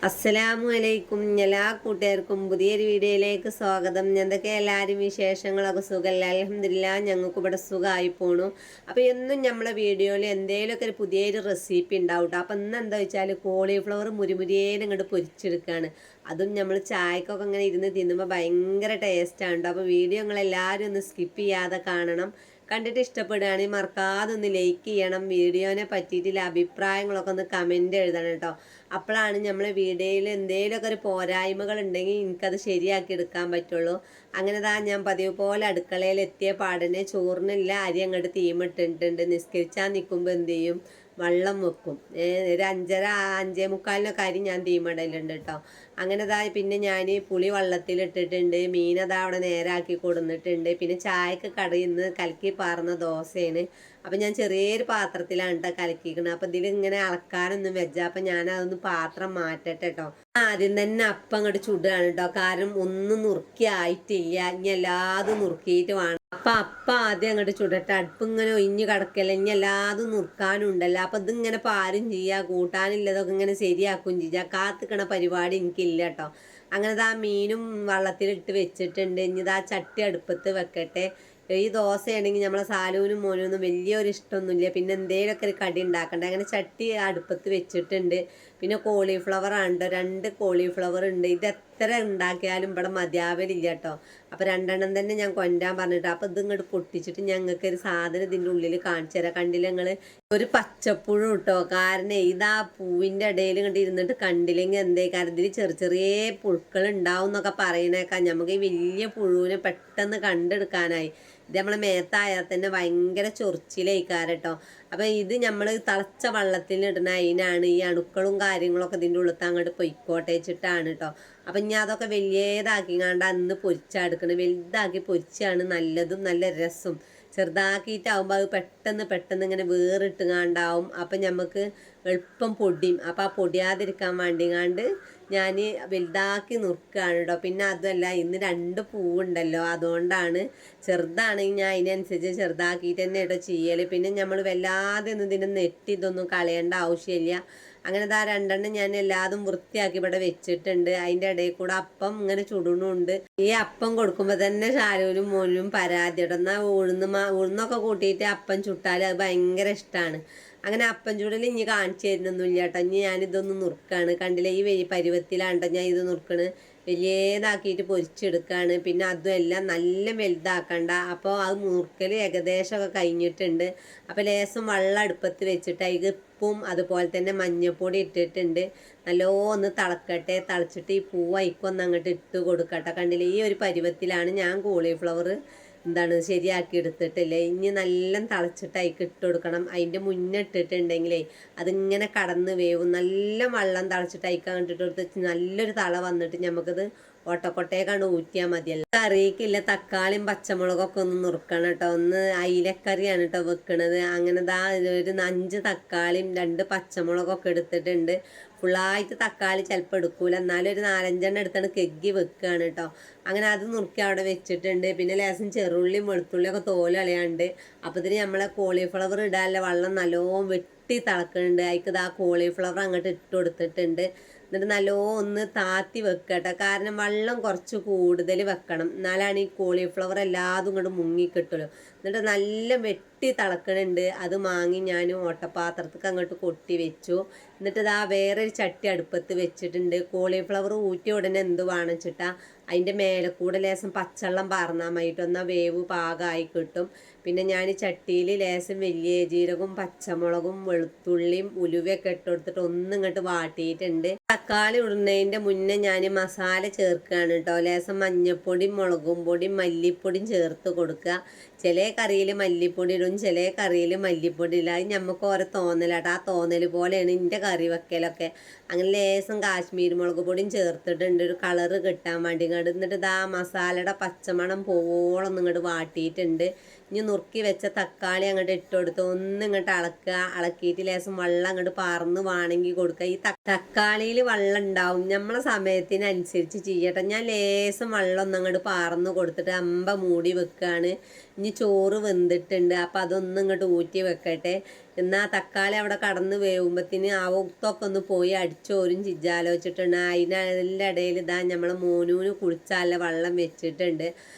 അസ്സലാമു അലൈക്കും. എല്ലാ കൂട്ടുകാർക്കും പുതിയൊരു വീഡിയോയിലേക്ക് സ്വാഗതം. എന്തൊക്കെ എല്ലാവരും വിശേഷങ്ങളൊക്കെ സുഖമല്ല? അൽഹംദുലില്ലാഹ് ഞങ്ങൾക്ക് ഇവിടെ സുഖമായി പോണു. അപ്പോൾ എന്നും നമ്മളെ വീഡിയോയിൽ എന്തെങ്കിലുമൊക്കെ ഒരു പുതിയൊരു റെസിപ്പി ഉണ്ടാവും കേട്ടോ. അപ്പോൾ ഇന്ന് എന്താ വെച്ചാൽ കോളിഫ്ലവർ മുരിമുരിയേനെ ഇങ്ങോട്ട് പൊരിച്ചെടുക്കുകയാണ്. അതും നമ്മൾ ചായക്കൊക്കെ ഇങ്ങനെ ഇരുന്ന് തിന്നുമ്പോൾ ഭയങ്കര ടേസ്റ്റാണ് കേട്ടോ. അപ്പോൾ വീഡിയോ നിങ്ങളെല്ലാവരും ഒന്ന് സ്കിപ്പ് ചെയ്യാതെ കാണണം. കണ്ടിട്ട് ഇഷ്ടപ്പെടുകയാണെങ്കിൽ മറക്കാതെ ഒന്ന് ലൈക്ക് ചെയ്യണം. വീഡിയോനെ പറ്റിയിട്ടുള്ള അഭിപ്രായങ്ങളൊക്കെ ഒന്ന് കമൻറ്റ് എഴുതണം കേട്ടോ. അപ്പോഴാണ് നമ്മളെ വീഡിയോയിൽ എന്തെങ്കിലുമൊക്കെ ഒരു പോരായ്മകൾ ഉണ്ടെങ്കിൽ എനിക്കത് ശരിയാക്കി എടുക്കാൻ പറ്റുള്ളൂ. അങ്ങനെ ഞാൻ പതിവ് പോലെ അടുക്കളയിൽ എത്തിയ പാടിനെ ചോറിനില്ല അരി അങ്ങോട്ട് തീമിട്ടിട്ടുണ്ട്. നിസ്കരിച്ചാൽ നിൽക്കുമ്പോൾ എന്ത് ചെയ്യും, വെള്ളം വെക്കും. ഒരു 5:30 5:45 അരി ഞാൻ തീമിടലുണ്ട് കേട്ടോ. അങ്ങനെ പിന്നെ ഞാൻ പുളി വെള്ളത്തിലിട്ടിട്ടുണ്ട്. മീനതാ അവിടെ നേരാക്കി കൊടുന്നിട്ടുണ്ട്. പിന്നെ ചായക്ക് കടയിൽ നിന്ന് കലക്കി പാർന്ന ദോശയാണ്. അപ്പം ഞാൻ ചെറിയൊരു പാത്രത്തിലാണ് കേട്ടോ കലക്കിക്കുന്നത്. അപ്പം ഇതിലിങ്ങനെ അളക്കാനൊന്നും വെച്ചാൽ അപ്പം ഞാൻ അതൊന്ന് പാത്രം മാറ്റട്ടെ കേട്ടോ. ആദ്യം തന്നെ അപ്പം അങ്ങോട്ട് ചുടുകയാണ് കേട്ടോ. കാരണം ഒന്നും നുറുക്കി ആയിട്ടില്ല. ഇനി എല്ലാതും നുറുക്കിയിട്ട് വേണം. അപ്പം ആദ്യം അങ്ങോട്ട് ചുടട്ടെ. അടുപ്പ് ഇങ്ങനെ ഒഴിഞ്ഞ് കിടക്കല്ല. ഇനി എല്ലാതും നുറുക്കാനുണ്ടല്ലോ. അപ്പം ഇതിങ്ങനെ പാരും ചെയ്യുക, കൂട്ടാനില്ലതൊക്കെ ഇങ്ങനെ ശരിയാക്കും ചെയ്യുക. കാത്തിക്കണ പരിപാടി എനിക്കില്ല കേട്ടോ. അങ്ങനെ മീനും വെള്ളത്തിലിട്ട് വെച്ചിട്ടുണ്ട്. ഇനി ചട്ടി അടുപ്പത്ത് വെക്കട്ടെ. ഈ ദോശയാണെങ്കിൽ നമ്മളെ സാലൂനും മോനൊന്നും വലിയൊരു ഇഷ്ടമൊന്നുമില്ല. പിന്നെ എന്തെങ്കിലുമൊക്കെ ഒരു കടി ഉണ്ടാക്കണ്ടേ. അങ്ങനെ ചട്ടി അടുപ്പത്ത് വെച്ചിട്ടുണ്ട്. പിന്നെ കോളിഫ്ലവർ ആണ് കേട്ടോ. 2 കോളിഫ്ലവർ ഉണ്ട്. ഇത് എത്ര ഉണ്ടാക്കിയാലും ഇവിടെ മതിയാവലില്ല കേട്ടോ. അപ്പോൾ 2 തന്നെ ഞാൻ കൊണ്ടാൻ പറഞ്ഞിട്ട്. അപ്പോൾ ഇത് ഇങ്ങോട്ട് പൊട്ടിച്ചിട്ട് ഞങ്ങൾക്ക് ഒരു സാധനം ഇതിൻ്റെ ഉള്ളിൽ കാണിച്ചു തരാം. കണ്ടില്ല നിങ്ങൾ, ഒരു പച്ചപ്പുഴു കേട്ടോ. കാരണം ഇതാ പൂവിൻ്റെ ഇടയിൽ ഇങ്ങോട്ട് ഇരുന്നിട്ട് കണ്ടില്ലെങ്കിൽ എന്തേ കാരണം ഇതിൽ ചെറിയ ചെറിയ പുഴുക്കൾ ഉണ്ടാവും എന്നൊക്കെ പറയണേക്കാം. നമുക്ക് ഈ വലിയ പുഴുവിനെ പെട്ടെന്ന് കണ്ടെടുക്കാനായി. ഇത് നമ്മളെ മേത്തായാൽ തന്നെ ഭയങ്കര ചൊറിച്ചിലേക്കാരം കേട്ടോ. അപ്പം ഇത് നമ്മൾ തിളച്ച വെള്ളത്തിലിടുന്ന അതിനാണ് ഈ അണുക്കളും കാര്യങ്ങളൊക്കെ ഇതിൻ്റെ ഉള്ളിൽ അങ്ങോട്ട് പൊയ്ക്കോട്ടെ വെച്ചിട്ടാണ് കേട്ടോ. അപ്പം ഇനി അതൊക്കെ വലിയതാക്കിങ്ങാണ്ട് അന്ന് പൊരിച്ചെടുക്കണം. വലുതാക്കി പൊരിച്ചാണ് നല്ലതും നല്ല രസം. ചെറുതാക്കിയിട്ടാവുമ്പോൾ അത് പെട്ടെന്ന് ഇങ്ങനെ വേറിട്ടുങ്ങാണ്ടാവും. അപ്പം നമുക്ക് എളുപ്പം പൊടിയും. അപ്പം ആ പൊടിയാതിരിക്കാൻ വേണ്ടിങ്ങാണ്ട് ഞാൻ വലുതാക്കി നുറുക്കുകയാണ് കേട്ടോ. പിന്നെ അതുമല്ല ഇന്ന് 2 പൂവുണ്ടല്ലോ, അതുകൊണ്ടാണ്. ചെറുതാണെങ്കിൽ ഞാൻ അതിനനുസരിച്ച് ചെറുതാക്കിയിട്ട് തന്നെ കേട്ടോ ചെയ്യൽ. പിന്നെ നമ്മൾ വല്ലാതെ ഒന്നും ഇതിനെ നെട്ടി ഇതൊന്നും കളയേണ്ട ആവശ്യമില്ല. അങ്ങനെ 2 ഞാൻ എല്ലാതും വൃത്തിയാക്കി ഇവിടെ വെച്ചിട്ടുണ്ട്. അതിൻ്റെ ഇടയിൽ കൂടെ അപ്പം ഇങ്ങനെ ചുടണുണ്ട്. ഈ അപ്പം കൊടുക്കുമ്പോൾ തന്നെ ഷാരൂനും മോനും പരാതി കേട്ടോ. എന്നാൽ ഉഴുന്നൊക്കെ കൂട്ടിയിട്ട് അപ്പം ചുട്ടാൽ അത് ഭയങ്കര ഇഷ്ടമാണ്. അങ്ങനെ അപ്പം ചൂടൽ ഇനി കാണിച്ചു തരുന്നൊന്നുമില്ല കേട്ടോ. ഇനി ഞാനിതൊന്ന് നുറുക്കാണ്. കണ്ടില്ലേ, ഈ പരുവത്തിലാണ് കേട്ടോ ഞാൻ ഇത് നുറുക്കണ്. വലിയതാക്കിയിട്ട് പൊരിച്ചെടുക്കുകയാണ്. പിന്നെ അതും എല്ലാം നല്ല വലുതാക്കണ്ട. അപ്പോൾ അത് നുറുക്കൽ ഏകദേശമൊക്കെ കഴിഞ്ഞിട്ടുണ്ട്. അപ്പോൾ ലേശം വെള്ളം അടുപ്പത്ത് വെച്ചിട്ട് അതിൽ ഉപ്പും അതുപോലെ തന്നെ മഞ്ഞൾപ്പൊടി ഇട്ടിട്ടുണ്ട്. നല്ലോന്ന് തിളക്കട്ടെ. തിളച്ചിട്ട് ഈ പൂവ് അയിക്കൊന്ന് അങ്ങോട്ട് ഇട്ട് കൊടുക്കട്ടെ. കണ്ടില്ലേ, ഈ ഒരു പരുവത്തിലാണ് ഞാൻ കോളിഫ്ലവർ ശരിയാക്കി എടുത്തിട്ടില്ലേ. ഇനി നല്ല തിളച്ചിട്ട് അതിക്ക് ഇട്ട് കൊടുക്കണം. അതിൻ്റെ മുന്നേ ഇട്ടിട്ടുണ്ടെങ്കിലേ അതിങ്ങനെ കടന്ന് വേവും. നല്ല വെള്ളം തിളച്ചിട്ട് അതിക്ക് അങ്ങോട്ട് ഇട്ട് കൊടുത്ത് നല്ലൊരു തള വന്നിട്ട് നമുക്കത് ഒട്ടക്കൊട്ടേക്കാണ്ട് ഊറ്റിയാൽ മതിയല്ലോ. കറിക്കില്ല തക്കാളിയും പച്ചമുളകൊക്കെ ഒന്ന് നുറുക്കണം കേട്ടോ. ഒന്ന് അയിലക്കറിയാണ് കേട്ടോ വെക്കണത്. അങ്ങനെ ഒരു 5 തക്കാളിയും 2 പച്ചമുളകൊക്കെ എടുത്തിട്ടുണ്ട്. ഫുള്ളായിട്ട് തക്കാളി ചിലപ്പോൾ എടുക്കൂല, എന്നാലും ഒരു 4-5 എടുത്താണ് കെഗ്ഗി വെക്കുകയാണ് കേട്ടോ. അങ്ങനെ അത് നുറുക്കി അവിടെ വെച്ചിട്ടുണ്ട്. പിന്നെ ലേശം ചെറുള്ളിയും വെളുത്തുള്ളിയൊക്കെ തോല് കളയാണ്ട്. അപ്പോൾ ഇതിന് നമ്മളെ കോളിഫ്ലവർ ഇടാനുള്ള വെള്ളം നല്ലോണം വെട്ടി തിളക്കുന്നുണ്ട്. അതിക്ക് കോളിഫ്ലവർ അങ്ങോട്ട് ഇട്ട് കൊടുത്തിട്ടുണ്ട്. എന്നിട്ട് നല്ലോണം ഒന്ന് താത്തി വെക്കട്ടെ. കാരണം വെള്ളം കുറച്ച് കൂടുതൽ വെക്കണം, എന്നാലാണ് ഈ കോളിഫ്ലവർ എല്ലാതും ഇങ്ങോട്ട് മുങ്ങിക്കിട്ടുള്ളൂ. എന്നിട്ട് നല്ല വെട്ടി തിളക്കണുണ്ട്. അത് വാങ്ങി ഞാൻ ഓട്ടപാത്രത്തേക്ക് അങ്ങോട്ട് കൊട്ടി വെച്ചു. എന്നിട്ട് വേറൊരു ചട്ടി അടുപ്പത്ത് വെച്ചിട്ടുണ്ട്. കോളിഫ്ലവർ ഊറ്റിയ ഉടനെ എന്ത് വേണിച്ചിട്ടാ അതിൻ്റെ മേലെ കൂടെ ലേശം പച്ചവെള്ളം പാർന്നാൽ മതിയിട്ട് എന്നാൽ വേവ് പാകമായി കിട്ടും. പിന്നെ ഞാൻ ചട്ടിയിൽ ലേശം വലിയ ജീരകവും പച്ചമുളകും വെളുത്തുള്ളിയും ഉലുവയൊക്കെ ഇട്ട് കൊടുത്തിട്ട് ഇങ്ങോട്ട് വാട്ടിയിട്ടുണ്ട്. തക്കാളി ഇടുന്നതിൻ്റെ മുന്നേ ഞാൻ മസാല ചേർക്കുകയാണ് കേട്ടോ. ലേശം മഞ്ഞൾപ്പൊടിയും മുളകും പൊടിയും മല്ലിപ്പൊടിയും ചേർത്ത് കൊടുക്കുക. ചില കറിയിൽ മല്ലിപ്പൊടി ഇടും, ചില കറിയിൽ മല്ലിപ്പൊടി ഇല്ല. അത് നമുക്ക് ഓരോ തോന്നലാട്ടോ. ആ തോന്നൽ പോലെയാണ് എൻ്റെ കറി വെക്കലൊക്കെ. അങ്ങനെ ലേശം കാശ്മീരി മുളക് പൊടിയും ചേർത്തിട്ടുണ്ട് ഒരു കളറ് കിട്ടാൻ വേണ്ടി. എന്നിട്ട് മസാലയുടെ പച്ചമണം പോവോളം ഇങ്ങോട്ട് വാട്ടിയിട്ടുണ്ട്. ഇനി നുറുക്കി വെച്ച തക്കാളി അങ്ങോട്ട് ഇട്ട് കൊടുത്ത് ഇങ്ങോട്ട് അളക്കുക. അളക്കിയിട്ട് ലേശം വെള്ളം അങ്ങോട്ട് പാർന്ന് വേണമെങ്കിൽ കൊടുക്കുക. ഈ തക്കാളിയിൽ വെള്ളം ഉണ്ടാവും, നമ്മളെ സമയത്തിനനുസരിച്ച് ചെയ്യട്ടെ. ഞാൻ ലേശം വെള്ളം അങ്ങോട്ട് പാർന്ന് കൊടുത്തിട്ട് മൂടി വെക്കുകയാണ്. ഇനി ചോറ് വെന്തിട്ടുണ്ട്. അപ്പം ഇങ്ങോട്ട് ഊറ്റി വെക്കട്ടെ. എന്നാൽ തക്കാളി അവിടെ കടന്ന് വേവുമ്പത്തിന് ആ ഒത്തൊക്കെ ഒന്ന് പോയി അടിച്ചോരും ചിജ്ജാലോചിച്ചിട്ടുണ്ട്. അതിൻ്റെ ഇടയിൽ ഇതാ നമ്മളെ മോനൂന് കുളിച്ചാല വെള്ളം വെച്ചിട്ടുണ്ട്.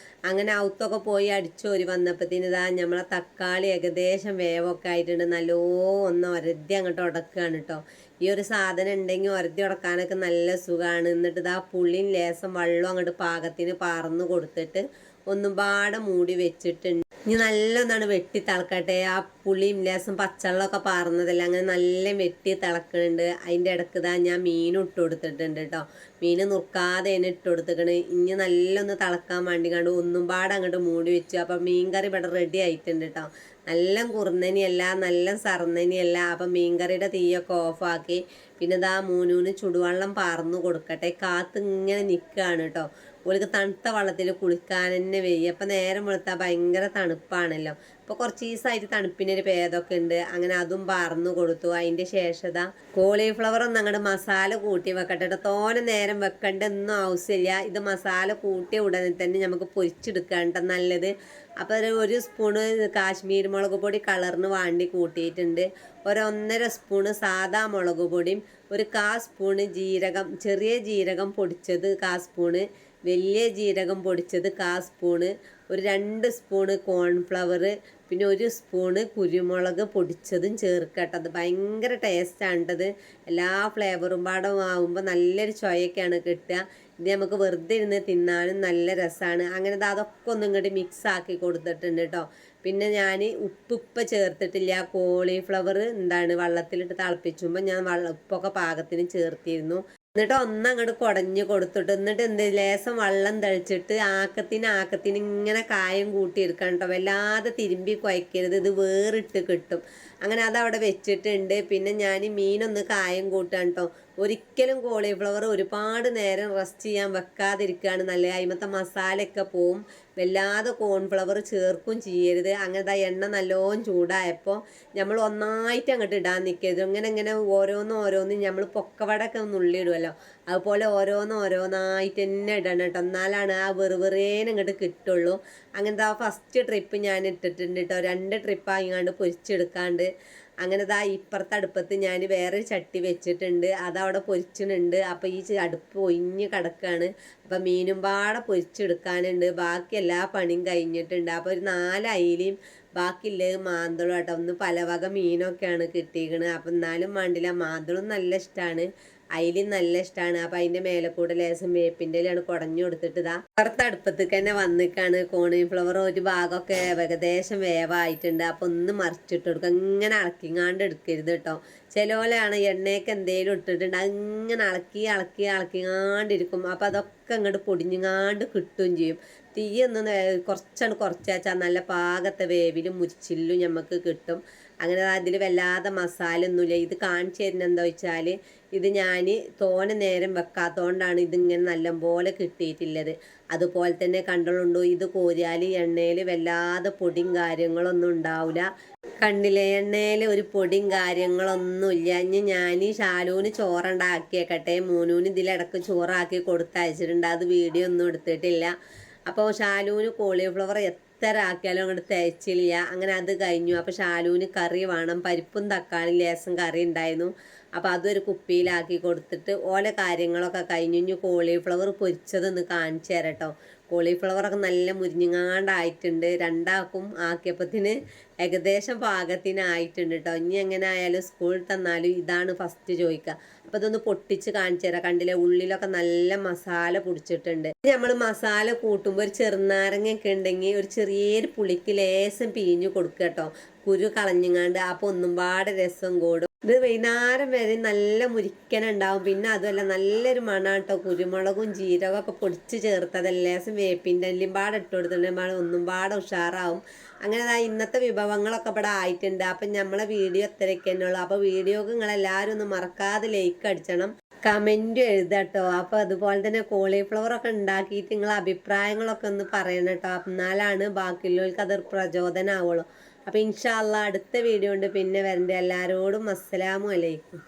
അങ്ങനെ ഔത്തൊക്കെ പോയി അടിച്ചോരി വന്നപ്പത്തിന് ഇതാ നമ്മളെ തക്കാളി ഏകദേശം വേവൊക്കെ ആയിട്ടുണ്ട്. നല്ലോ ഒന്ന് ഒരതി അങ്ങോട്ട് ഉടക്കുകയാണ് കേട്ടോ. ഈ ഒരു സാധനം ഉണ്ടെങ്കിൽ ഒരതി ഉടക്കാനൊക്കെ നല്ല സുഖമാണ്. എന്നിട്ട് ഇതാ പുളിയും ലേസം വെള്ളം അങ്ങോട്ട് പാകത്തിന് പാർന്ന് കൊടുത്തിട്ട് ഒന്നും പാടെ മൂടി വെച്ചിട്ടുണ്ട്. ഇനി നല്ലൊന്നാണ് വെട്ടി തിളക്കട്ടെ. ആ പുളിയും ലേസം പച്ചവെള്ളമൊക്കെ പാർന്നതല്ല, അങ്ങനെ നല്ല വെട്ടി തിളക്കുന്നുണ്ട്. അതിൻ്റെ ഇടയ്ക്ക് ഇതാ ഞാൻ മീൻ ഇട്ട് കൊടുത്തിട്ടുണ്ട് കേട്ടോ. മീൻ നുറുക്കാതെ തന്നെ ഇട്ട് കൊടുത്തിക്കണ്. ഇനി നല്ലൊന്ന് തിളക്കാൻ വേണ്ടി കണ്ട് ഒന്നും പാടെ അങ്ങോട്ട് മൂടി വെച്ചു. അപ്പം മീൻ കറി ഇവിടെ റെഡി ആയിട്ടുണ്ട് കേട്ടോ. നല്ല കുറുന്നനിയല്ല, നല്ല സറന്നനിയല്ല. അപ്പം മീൻകറിയുടെ തീയൊക്കെ ഓഫാക്കി പിന്നെ ഇതാ മൂന്നൂന് ചുടുവെള്ളം പാർന്നു കൊടുക്കട്ടെ. കാത്ത് ഇങ്ങനെ നിൽക്കുകയാണ് കേട്ടോ. ഓൾക്ക് തണുത്ത വെള്ളത്തിൽ കുളിക്കാൻ തന്നെ വയ്യ. അപ്പം നേരം വെളുത്താൽ ഭയങ്കര തണുപ്പാണല്ലോ. ഇപ്പോൾ കുറച്ച് ദിവസമായിട്ട് തണുപ്പിനൊരു ഭേദമൊക്കെ ഉണ്ട്. അങ്ങനെ അതും പാർന്നു കൊടുത്തു. അതിൻ്റെ ശേഷത കോളിഫ്ലവർ ഒന്ന് അങ്ങോട്ട് മസാല കൂട്ടി വെക്കട്ടെ. തോനെ നേരം വെക്കേണ്ട ഒന്നും ആവശ്യമില്ല. ഇത് മസാല കൂട്ടിയ ഉടനെ തന്നെ നമുക്ക് പൊരിച്ചെടുക്കാണ്ട് നല്ലത്. അപ്പോൾ ഒരു സ്പൂണ് കാശ്മീരി മുളക് പൊടി കളറിന് വേണ്ടി കൂട്ടിയിട്ടുണ്ട്. 1.5 സ്പൂണ് സാദാ മുളക് പൊടിയും 1/4 സ്പൂണ് ജീരകം, ചെറിയ ജീരകം പൊടിച്ചത് 1/4 സ്പൂണ്, വലിയ ജീരകം പൊടിച്ചത് 1/4 സ്പൂണ്, 2 സ്പൂണ് കോൺഫ്ലവർ, പിന്നെ 1 സ്പൂണ് കുരുമുളക് പൊടിച്ചതും ചേർക്കട്ടെ. അത് ഭയങ്കര ടേസ്റ്റാണിട്ടത്. എല്ലാ ഫ്ലേവറും പാടം ആകുമ്പോൾ നല്ലൊരു ചൊയൊക്കെയാണ് കിട്ടുക. ഇത് നമുക്ക് വെറുതെ ഇരുന്ന് തിന്നാനും നല്ല രസമാണ്. അങ്ങനെ അതൊക്കെ ഒന്നും ഇങ്ങോട്ട് മിക്സ് ആക്കി കൊടുത്തിട്ടുണ്ട് കേട്ടോ. പിന്നെ ഞാൻ ഉപ്പിപ്പം ചേർത്തിട്ടില്ല. കോളിഫ്ലവർ വെള്ളത്തിലിട്ട് തിളപ്പിച്ചുമ്പോൾ ഞാൻ ഉപ്പൊക്കെ പാകത്തിന് ചേർത്തിരുന്നു. എന്നിട്ട് ഒന്നങ്ങോട്ട് കുടഞ്ഞ് കൊടുത്തിട്ട് എന്നിട്ട് ലേസം വെള്ളം തളിച്ചിട്ട് ആക്കത്തിന് ഇങ്ങനെ കായം കൂട്ടിയെടുക്കണം കേട്ടോ. വല്ലാതെ തിരുമ്പി കുഴക്കരുത്, ഇത് വേറിട്ട് കിട്ടും. അങ്ങനെ അതവിടെ വെച്ചിട്ടുണ്ട്. പിന്നെ ഞാൻ മീനൊന്ന് കായം കൂട്ടാൻ കേട്ടോ. ഒരിക്കലും കോളിഫ്ലവർ ഒരുപാട് നേരം റെസ്റ്റ് ചെയ്യാൻ വെക്കാതിരിക്കുകയാണ് നല്ലത്. അതിമത്തെ മസാലയൊക്കെ പോവും. വല്ലാതെ കോൺഫ്ലവർ ചേർക്കും ചെയ്യരുത്. അങ്ങനത്തെ എണ്ണ നല്ലോണം ചൂടായപ്പോൾ നമ്മൾ ഒന്നായിട്ട് അങ്ങോട്ട് ഇടാൻ നിൽക്കരുത്. ഇങ്ങനെ ഓരോന്നും നമ്മൾ പൊക്കവടൊക്കെ നുള്ളിയിടുമല്ലോ, അതുപോലെ ഓരോന്നായിട്ട് തന്നെ ഇടണം കേട്ടോ. എന്നാലാണ് ആ വെറുവേനെ അങ്ങോട്ട് കിട്ടുള്ളൂ. അങ്ങനത്തെ ആ ഫസ്റ്റ് ട്രിപ്പ് ഞാൻ ഇട്ടിട്ടുണ്ട് കേട്ടോ. 2 ട്രിപ്പായിങ്ങാണ്ട് പൊരിച്ചെടുക്കാണ്ട്. അങ്ങനെ ഇപ്പുറത്തെ അടുപ്പത്ത് ഞാൻ വേറെ ചട്ടി വെച്ചിട്ടുണ്ട്. അതവിടെ പൊരിച്ചിട്ടുണ്ട്. അപ്പോൾ ഈ അടുപ്പ് ഒഴിഞ്ഞ് കിടക്കുകയാണ്. അപ്പം മീനും പാടെ പൊരിച്ചെടുക്കാനുണ്ട്. ബാക്കി എല്ലാ പണിയും കഴിഞ്ഞിട്ടുണ്ട്. അപ്പോൾ ഒരു 4 അയിലയും ബാക്കിയുള്ളത് മാന്തളും കേട്ടോ. ഒന്ന് പലവക മീനൊക്കെയാണ് കിട്ടിയിരിക്കുന്നത്. അപ്പം എന്നാലും വേണ്ടില്ല, മാന്തളും നല്ല ഇഷ്ടമാണ്, അയിലും നല്ല ഇഷ്ടമാണ്. അപ്പം അതിൻ്റെ മേലെ കൂടെ ലേസം വേപ്പിൻ്റെ ഇലയാണ് കുടഞ്ഞു കൊടുത്തിട്ട് പുറത്ത് അടുപ്പത്തേക്ക് തന്നെ വന്നിക്കാണ്. കോളിഫ്ലവർ ഒരു ഭാഗമൊക്കെ ഏകദേശം വേവായിട്ടുണ്ട്. അപ്പം ഒന്ന് മറിച്ചിട്ട് കൊടുക്കുക. ഇങ്ങനെ ഇളക്കിങ്ങാണ്ട് എടുക്കരുത് കേട്ടോ. ചിലപോലെയാണ് എണ്ണയൊക്കെ എന്തെങ്കിലും ഇട്ടിട്ടുണ്ട്, അങ്ങനെ ഇളക്കിങ്ങാണ്ടിരിക്കും. അപ്പം അതൊക്കെ അങ്ങോട്ട് പൊടിഞ്ഞുങ്ങാണ്ട് കിട്ടുകയും ചെയ്യും. തീയൊന്ന് കുറച്ച് വെച്ചാൽ നല്ല പാകത്തെ വേവിലും മുരിച്ചിലും നമുക്ക് കിട്ടും. അങ്ങനെ അതിൽ വല്ലാതെ മസാല ഒന്നുമില്ല. ഇത് കാണിച്ചു തരുന്നത് എന്താ വെച്ചാൽ ഇത് ഞാൻ തോനെ നേരം വെക്കാത്തതുകൊണ്ടാണ് ഇതിങ്ങനെ നല്ലപോലെ കിട്ടിയിട്ടുള്ളത്. അതുപോലെ തന്നെ കണ്ടോളുണ്ടോ, ഇത് കോരിയാൽ എണ്ണയിൽ വല്ലാതെ പൊടിയും കാര്യങ്ങളൊന്നും ഉണ്ടാവില്ല. കണ്ണിലെ എണ്ണയിൽ ഒരു പൊടിയും കാര്യങ്ങളൊന്നുമില്ല. ഇനി ഞാൻ ഷാലൂന് ചോറുണ്ടാക്കിയേക്കട്ടെ. മോനൂന് ഇതിലിടക്ക് ചോറാക്കി കൊടുത്തയച്ചിട്ടുണ്ട്. അത് വീഡിയോ ഒന്നും എടുത്തിട്ടില്ല. അപ്പോൾ ഷാലൂന് കോളിഫ്ലവർ എത്ര ആക്കിയാലും അങ്ങോട്ട് തേച്ചില്ല. അങ്ങനെ അത് കഴിഞ്ഞു. അപ്പോൾ ഷാലൂന് കറി വേണം. പരിപ്പും തക്കാളി ലേസം കറി ഉണ്ടായിരുന്നു. അപ്പോൾ അതൊരു കുപ്പിയിലാക്കി കൊടുത്തിട്ട് ഓലെ കാര്യങ്ങളൊക്കെ കഴിഞ്ഞു. ഇനി കോളിഫ്ലവർ പൊരിച്ചതൊന്ന് കാണിച്ചു തരാം കേട്ടോ. കോളിഫ്ലവറൊക്കെ നല്ല മുരിഞ്ഞങ്ങാണ്ടായിട്ടുണ്ട്. രണ്ടാക്കും ആക്കിയപ്പത്തിന് ഏകദേശം പാകത്തിനായിട്ടുണ്ട് കേട്ടോ. ഇനി എങ്ങനെ ആയാലും സ്കൂളിൽ തന്നാലും ഇതാണ് ഫസ്റ്റ് ചോദിക്കുക. അപ്പോൾ ഇതൊന്ന് പൊട്ടിച്ച് കാണിച്ചു തരാം. കണ്ടില്ലേ, ഉള്ളിലൊക്കെ നല്ല മസാല പൊടിച്ചിട്ടുണ്ട്. നമ്മൾ മസാല കൂട്ടുമ്പോൾ ഒരു ചെറുനാരങ്ങയൊക്കെ ഉണ്ടെങ്കിൽ ഒരു ചെറിയൊരു പുളിക്ക് ലേസം പിഴിഞ്ഞു കൊടുക്കുക കേട്ടോ, കുരു കളഞ്ഞങ്ങാണ്ട്. അപ്പോൾ ഒന്നും പാടെ രസം കൂടും. ഇത് വൈകുന്നേരം വരെ നല്ല മുരിക്കനുണ്ടാവും. പിന്നെ അതുമല്ല നല്ലൊരു മണാട്ടോ. കുരുമുളകും ജീരകമൊക്കെ പൊടിച്ച് ചേർത്തത് ലേസം വേപ്പിൻ്റെ എല്ലാം പാടെ ഇട്ട് കൊടുത്തിട്ടുണ്ടെങ്കിൽ ഒന്നും പാടെ ഉഷാറാവും. അങ്ങനെ ഇന്നത്തെ വിഭവങ്ങളൊക്കെ ഇവിടെ ആയിട്ടുണ്ട്. അപ്പം നമ്മളെ വീഡിയോ ഇത്രയൊക്കെ തന്നെ ഉള്ളൂ. അപ്പോൾ വീഡിയോക്ക് നിങ്ങളെല്ലാവരും ഒന്ന് മറക്കാതെ ലൈക്ക് അടിച്ചണം, കമൻറ്റും എഴുതാട്ടോ. അപ്പോൾ അതുപോലെ തന്നെ കോളിഫ്ലവറൊക്കെ ഉണ്ടാക്കിയിട്ട് നിങ്ങളെ അഭിപ്രായങ്ങളൊക്കെ ഒന്ന് പറയണം കേട്ടോ. എന്നാലാണ് ബാക്കിയുള്ളവർക്ക് അതൊരു പ്രചോദനമാവുള്ളൂ. അപ്പോൾ ഇൻഷാ അള്ളാ അടുത്ത വീഡിയോ ഉണ്ട് പിന്നെ വരണ്ടേ. എല്ലാവരോടും അസ്സലാമു അലൈക്കും.